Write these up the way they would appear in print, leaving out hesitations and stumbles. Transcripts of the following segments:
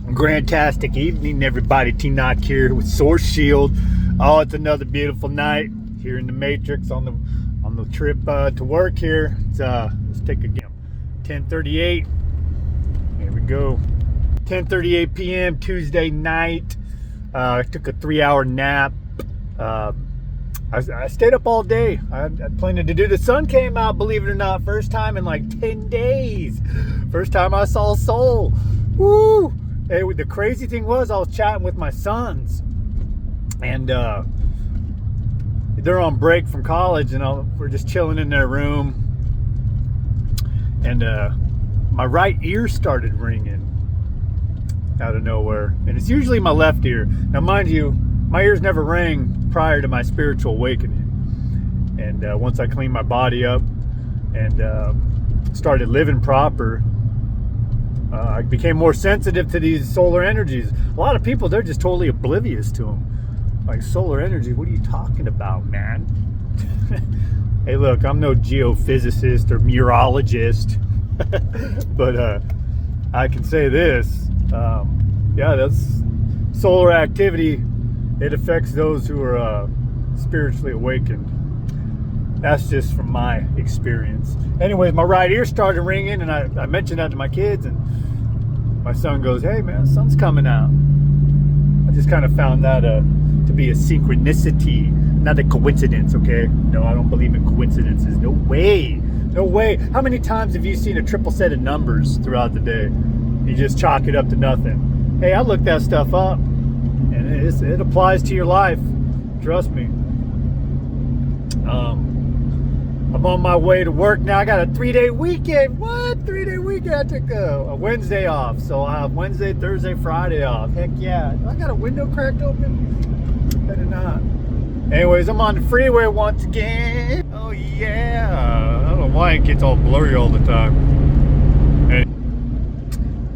Grantastic evening, everybody. T-NocK here with Source Shield. Oh, it's another beautiful night here in the Matrix on the trip to work here. Let's take a game. 10:38. Here we go. 10:38 p.m. Tuesday night. I took a 3-hour nap. I stayed up all day. I planned to do. The sun came out, believe it or not, first time in like 10 days. First time I saw Soul. Woo! Hey, the crazy thing was I was chatting with my sons, and they're on break from college, and we're just chilling in their room, and my right ear started ringing out of nowhere, and it's usually my left ear. Now, mind you, my ears never rang prior to my spiritual awakening, and once I cleaned my body up and started living proper, I became more sensitive to these solar energies. A lot of people, they're just totally oblivious to them. Like, solar energy, what are you talking about, man? Hey, look, I'm no geophysicist or meteorologist, but I can say this. Yeah, that's solar activity. It affects those who are spiritually awakened. That's just from my experience. Anyways, my right ear started ringing, and I mentioned that to my kids, and my son goes, "Hey man, the sun's coming out." I just kind of found that to be a synchronicity, not a coincidence, okay? No, I don't believe in coincidences. No way. No way. How many times have you seen a triple set of numbers throughout the day? You just chalk it up to nothing. Hey, I looked that stuff up, and it applies to your life. Trust me. I'm on my way to work now. I got a 3-day weekend. What? 3-day weekend? I took a Wednesday off. So I have Wednesday, Thursday, Friday off. Heck yeah. I got a window cracked open? Better not. Anyways, I'm on the freeway once again. Oh yeah. I don't know why it gets all blurry all the time. Hey,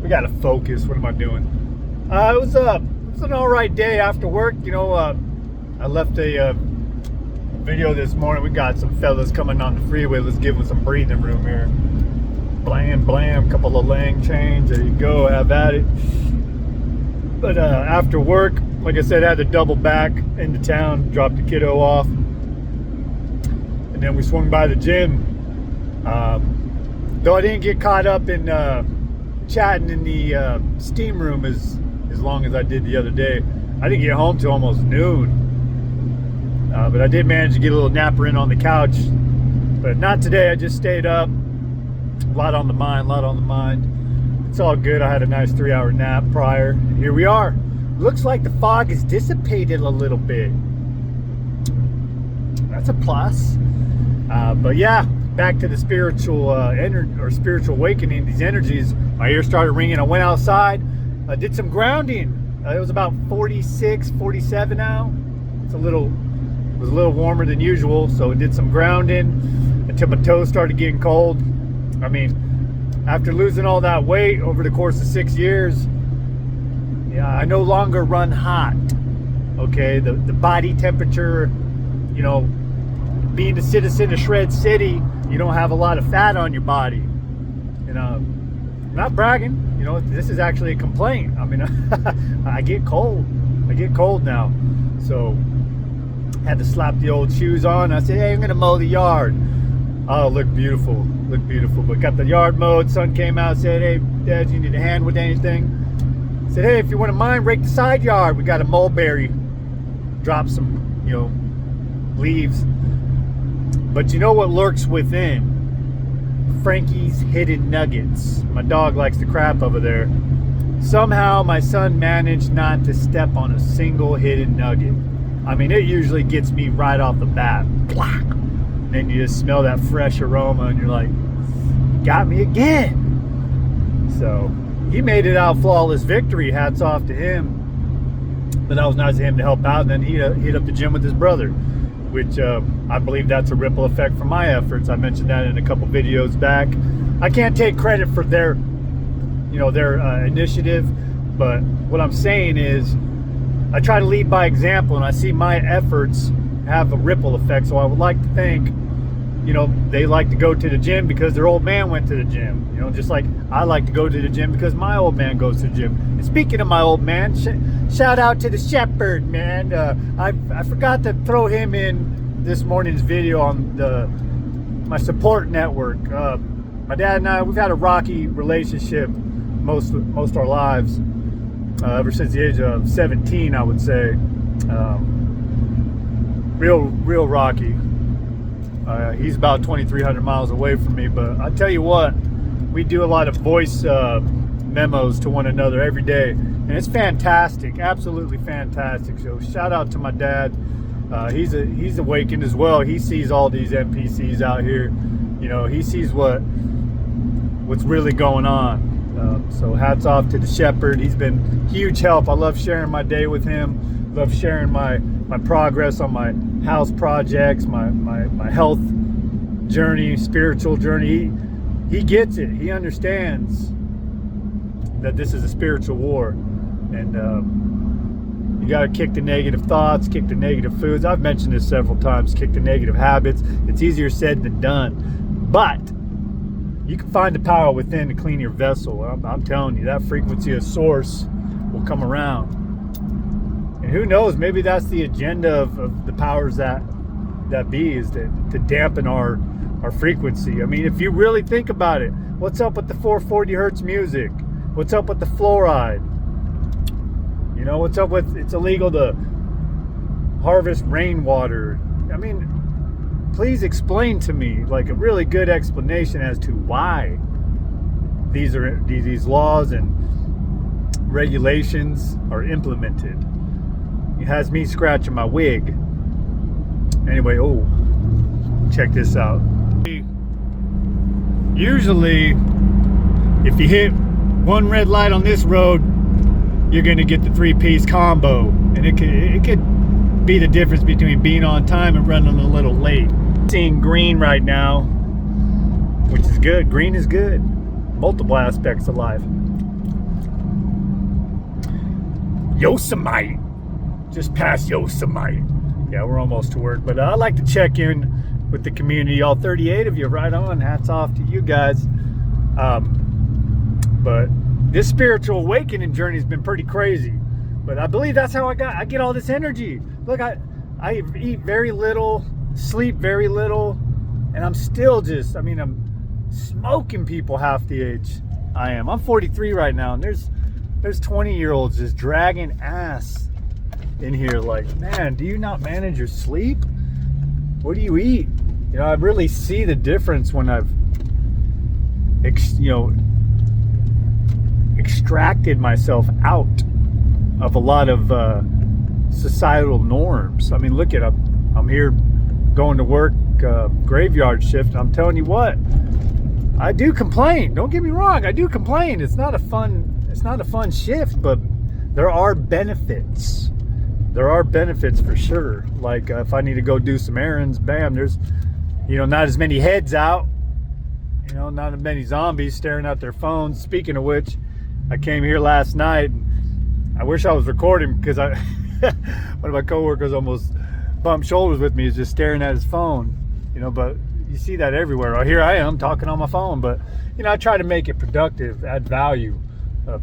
we gotta focus. What am I doing? It was an alright day after work. You know, I left a video this morning. We got some fellas coming on the freeway. Let's give them some breathing room here. Blam, blam, couple of lang chains. There you go, have at it. But after work, like I said, I had to double back into town, drop the kiddo off, and then we swung by the gym. Though I didn't get caught up in chatting in the steam room as long as I did the other day. I didn't get home till almost noon. But I did manage to get a little napper in on the couch. But not today. I just stayed up. A lot on the mind. It's all good. I had a nice 3-hour nap prior. And here we are. Looks like the fog has dissipated a little bit. That's a plus. But yeah, back to the spiritual spiritual awakening. These energies. My ears started ringing. I went outside. I did some grounding. It was about 46, 47 now. It was a little warmer than usual, so I did some grounding until my toes started getting cold. I mean, after losing all that weight over the course of 6 years, yeah, I no longer run hot. Okay, the body temperature, you know, being a citizen of Shred City, you don't have a lot of fat on your body. You know, I'm not bragging. You know, this is actually a complaint. I mean, I get cold. I get cold now, so had to slap the old shoes on. I said, hey, I'm gonna mow the yard. Oh, look beautiful, but got the yard mowed. Sun came out, said, hey Dad, you need a hand with anything? I said, hey, if you wouldn't mind, rake the side yard. We got a mulberry, drop some, you know, leaves. But you know what lurks within? Frankie's hidden nuggets. My dog likes the crap over there. Somehow my son managed not to step on a single hidden nugget. I mean, it usually gets me right off the bat. And then you just smell that fresh aroma and you're like, got me again. So he made it out flawless victory. Hats off to him. But that was nice of him to help out. And then he hit up the gym with his brother, which I believe that's a ripple effect from my efforts. I mentioned that in a couple videos back. I can't take credit for their initiative, but what I'm saying is I try to lead by example, and I see my efforts have a ripple effect. So I would like to thank you know, they like to go to the gym because their old man went to the gym. You know, just like I like to go to the gym because my old man goes to the gym. And speaking of my old man, shout out to the Sheperd, man. I forgot to throw him in this morning's video on my support network. My dad and I, we've had a rocky relationship most of our lives, ever since the age of 17, I would say. Real rocky. He's about 2,300 miles away from me, but I tell you what, we do a lot of voice memos to one another every day, and it's fantastic, absolutely fantastic. So shout out to my dad. He's awakened as well. He sees all these NPCs out here. You know, he sees what's really going on. So hats off to the Sheperd. He's been huge help. I love sharing my day with him. Love sharing my progress on my house projects, my health journey, spiritual journey. He gets it. He understands that this is a spiritual war, and you got to kick the negative thoughts, kick the negative foods. I've mentioned this several times. Kick the negative habits. It's easier said than done, but you can find the power within to clean your vessel. I'm telling you, that frequency of source will come around. And who knows, maybe that's the agenda of the powers that be, is to dampen our frequency. I mean, if you really think about it, what's up with the 440 hertz music? What's up with the fluoride? You know, what's up with it's illegal to harvest rainwater? I mean, please explain to me, like, a really good explanation as to why these laws and regulations are implemented. It has me scratching my wig. Anyway, oh, check this out. Usually, if you hit one red light on this road, you're gonna get the 3-piece combo, and it could be the difference between being on time and running a little late. Seeing green right now, which is good. Green is good. Multiple aspects of life. Yosemite. Just past Yosemite. Yeah, we're almost to work, but I like to check in with the community. All 38 of you, right on. Hats off to you guys. But this spiritual awakening journey has been pretty crazy. But I believe that's how I get all this energy. Look, I eat very little, sleep very little, and I'm still just, I mean, I'm smoking people half the age I am. I'm 43 right now, and there's 20-year-olds just dragging ass in here. Like, man, do you not manage your sleep? What do you eat? You know, I really see the difference when I've extracted myself out of a lot of societal norms. I mean, look at, I'm here going to work, graveyard shift. I'm telling you what, I do complain. Don't get me wrong, I do complain. It's not a fun shift, but there are benefits. There are benefits for sure. Like if I need to go do some errands, bam, there's, you know, not as many heads out, you know, not as many zombies staring at their phones. Speaking of which, I came here last night, and I wish I was recording, because one of my coworkers almost bumped shoulders with me. He's just staring at his phone, you know, but you see that everywhere. Well, here I am talking on my phone, but, you know, I try to make it productive, add value,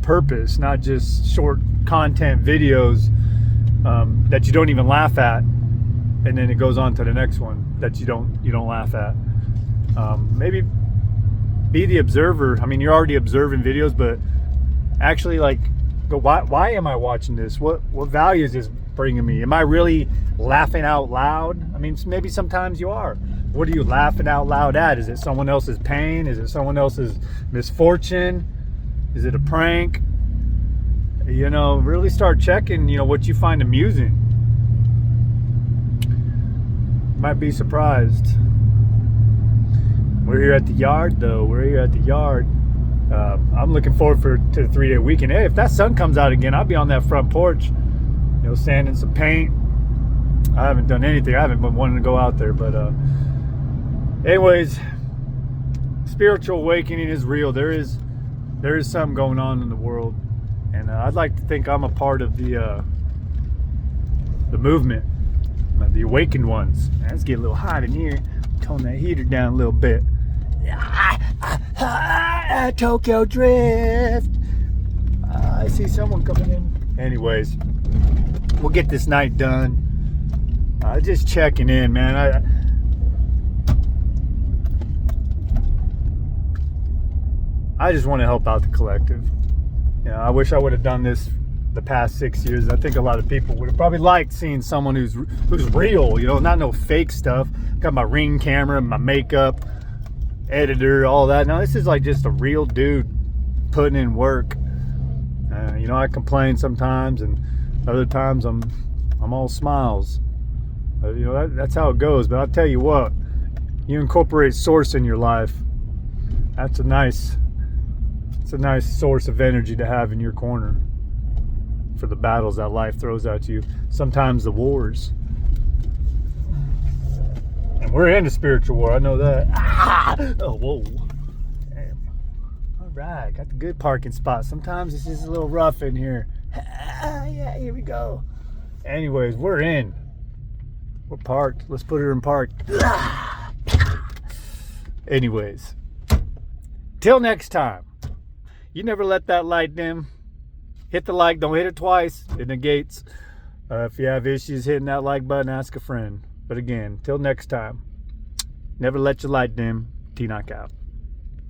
purpose, not just short content videos that you don't even laugh at, and then it goes on to the next one that you don't laugh at. Maybe be the observer. I mean, you're already observing videos, but actually, like, go, why am I watching this? What value is this bringing me? Am I really laughing out loud? I mean, maybe sometimes you are. What are you laughing out loud at? Is it someone else's pain? Is it someone else's misfortune? Is it a prank? You know, really start checking, you know, what you find amusing. Might be surprised. We're here at the yard, though. We're here at the yard. I'm looking forward to the 3-day weekend. Hey, if that sun comes out again, I'll be on that front porch, you know, sanding some paint. I haven't done anything. I haven't been wanting to go out there, but anyways, spiritual awakening is real. There is something going on in the world, and I'd like to think I'm a part of the movement, the awakened ones. Man, it's getting a little hot in here. tone that heater down a little bit. Tokyo Drift. I see someone coming in. Anyways, we'll get this night done. Just checking in, man. I just want to help out the collective. You know, I wish I would have done this the past 6 years. I think a lot of people would have probably liked seeing someone who's real, you know, not no fake stuff. Got my Ring camera, my makeup, editor, all that. No, this is like just a real dude putting in work. You know, I complain sometimes, and other times I'm all smiles. You know, that's how it goes. But I'll tell you what, you incorporate source in your life. It's a nice source of energy to have in your corner for the battles that life throws at you. Sometimes the wars. And we're in a spiritual war, I know that. Oh, whoa. Damn. All right, got the good parking spot. Sometimes it's just a little rough in here. Yeah, here we go. Anyways, we're in. We're parked. Let's put her in park. Anyways, till next time. You never let that light dim. Hit the like, don't hit it twice. It negates. If you have issues hitting that like button, ask a friend. But again, till next time, never let your light dim. T-NocK out.